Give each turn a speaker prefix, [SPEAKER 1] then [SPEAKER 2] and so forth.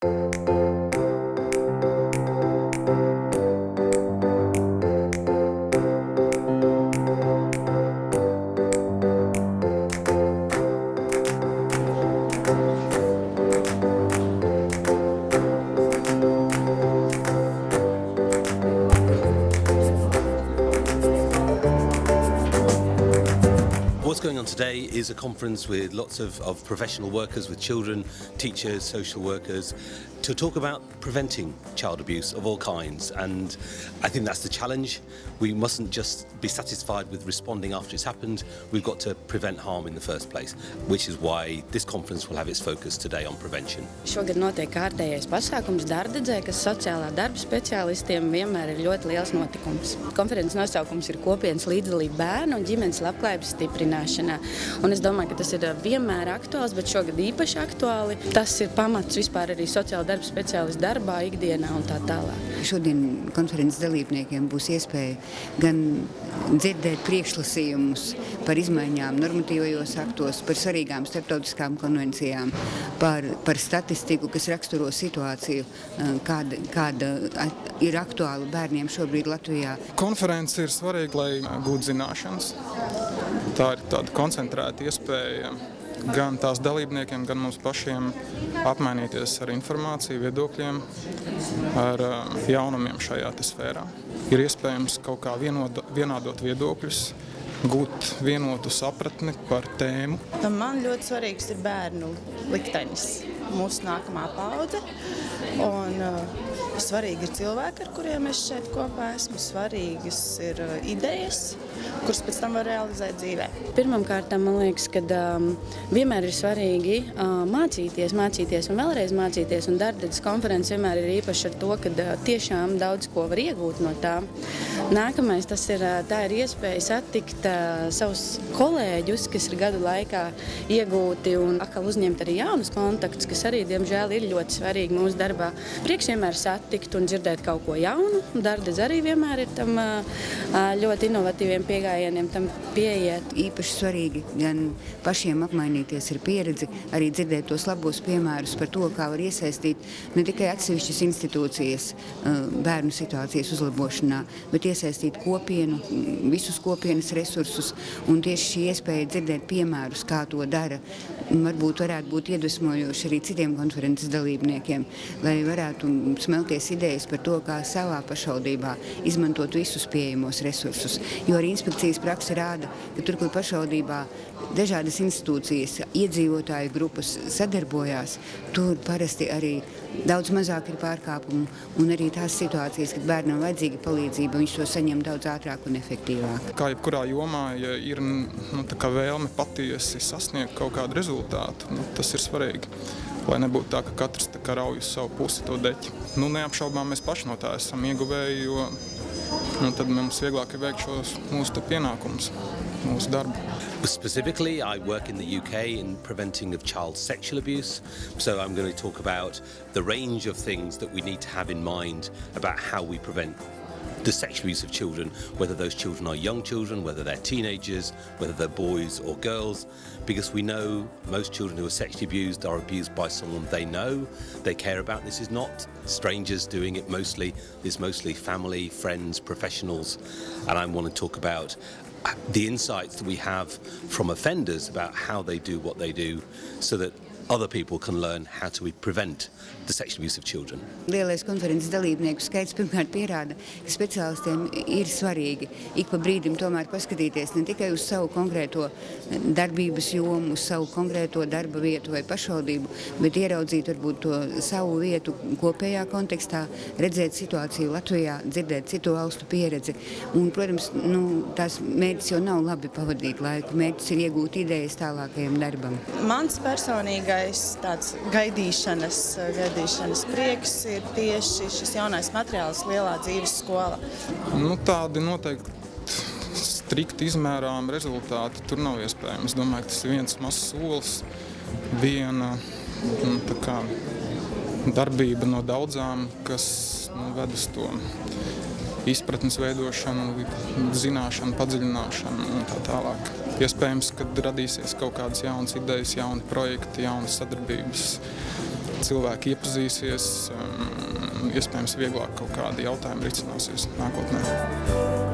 [SPEAKER 1] What's going on today is a conference with lots of professional workers, with children, teachers, social workers, to talk about preventing child abuse of all kinds. And I think that's the challenge. We mustn't just be satisfied with responding after it's happened. We've got to prevent harm in the first place, which is why this conference will have its focus today on prevention.
[SPEAKER 2] Šogad notiek kārtējais pasākums Dārdedzē, kas sociālā darba speciālistiem vienmēr ir ļoti liels notikums. Konferences nosaukums ir kopienas līdzdalība bērnu un ģimenes labklājības stiprināšanā. Un es domāju, ka tas ir vienmēr aktuāls, bet šogad īpaši aktuāli. Tas ir pamats vispār arī sociāla darba speciālistu darbā, ikdienā un tā tālāk.
[SPEAKER 3] Šodien konferences dalībniekiem būs iespēja gan dzirdēt priekšlasījumus par izmaiņām normatīvajos aktos, par svarīgām starptautiskām konvencijām, par statistiku, kas raksturo situāciju, kāda ir aktuāla bērniem šobrīd Latvijā.
[SPEAKER 4] Konference ir svarīga, lai gūtu zināšanas. Tā ir tāda koncentrēta iespēja gan tās dalībniekiem, gan mums pašiem apmainīties ar informāciju, viedokļiem, ar jaunumiem šajā sfērā. Ir iespējams kaut kā vienādot viedokļus, gūt vienotu sapratni par tēmu.
[SPEAKER 5] Man ļoti svarīgs ir bērnu liktenis, mūsu nākamā paudze. Un svarīgi ir cilvēki, ar kuriem es šeit kopā esmu. Svarīgas ir idejas, kuras pēc tam var realizēt dzīvē.
[SPEAKER 2] Pirmkārt, man liekas, ka vienmēr ir svarīgi mācīties un vēlreiz mācīties. Un Dārdedzes konferences vienmēr ir īpaši ar to, ka tiešām daudz ko var iegūt no tā. Nākamais tā ir iespēja satikt savus kolēģus, kas ir gadu laikā iegūti un atkal uzņemt arī jaunus kontaktus, kas arī, diemžēl, ir ļoti svarīgi mūsu darbā. Prieks vienmēr satikt un dzirdēt kaut ko jaunu. Dārdedze arī vienmēr ir tam ļoti inovatīviem pieejamiem tam pieiet.
[SPEAKER 3] Īpaši svarīgi gan pašiem apmainīties ar pieredzi, arī dzirdēt tos labos piemērus par to, kā var iesaistīt ne tikai atsevišķas institūcijas bērnu situācijas uzlabošanā, bet iesaistīt kopienu, visus kopienas resursus, un tieši šī iespēja dzirdēt piemērus, kā to dara, varētu būt iedvesmojoši arī citiem konferences dalībniekiem, lai varētu smelties idejas par to, kā savā pašvaldībā izmantot visus pieejamos resursus. Jo arī inspekcijas prakse rāda, ka tur, kur pašvaldībā dažādas institūcijas, iedzīvotāju grupas sadarbojās, tur parasti arī daudz mazāk ir pārkāpumu, un arī tās situācijas, kad bērnam vajadzīga palīdzība, viņš to saņem daudz ātrāk un efektīvāk.
[SPEAKER 4] Kā jebkurā jomā, ja ir vēlme patiesi sasniegt kaut kādu rezultātu, tas ir svarīgi. Lai nebūtu tā, ka katrs rauj uz savu pusi to deķi. Neapšaubām mēs paši no tā esam ieguvēji, jo tad mums vieglāk ir veikt šos mūsu pienākumus, mūsu darbu.
[SPEAKER 1] Specifically, I work in the UK in preventing of child sexual abuse, so I'm going to talk about the range of things that we need to have in mind about how we prevent the sexual abuse of children, whether those children are young children, whether they're teenagers, whether they're boys or girls, because we know most children who are sexually abused are abused by someone they know, they care about. This is not strangers doing it mostly. It's mostly family, friends, professionals, and I want to talk about the insights that we have from offenders about how they do what they do, so that other people can learn how to prevent the sexual abuse of children.
[SPEAKER 3] Lielais konferences dalībnieku skaits pirmkārt pierāda, ka speciālistiem ir svarīgi ik pa brīdim tomēr paskatīties ne tikai uz savu konkrēto darbības jomu, uz savu konkrēto darba vietu vai pašvaldību, bet ieraudzīt varbūt to savu vietu kopējā kontekstā, redzēt situāciju Latvijā, dzirdēt citu valstu pieredzi. Un, protams, tās mērķis jau nav labi pavadīt laiku, mērķis ir iegūt idejas tālākajam darbam.
[SPEAKER 5] Mans personīgais tāds gaidīšanas prieks ir tieši šis jaunais materiāls Lielā dzīves skola.
[SPEAKER 4] Tādi noteikti strikti izmērām rezultāti tur nav iespējams. Es domāju, ka tas ir viens mazs solis, viena darbība no daudzām, kas ved uz to izpratnes veidošanu, zināšanu, padziļināšanu un tā tālāk. Iespējams, kad radīsies kaut kādas jaunas idejas, jauni projekti, jaunas sadarbības, cilvēki iepazīsies, iespējams vieglāk kaut kādi jautājumi risināsies nākotnē.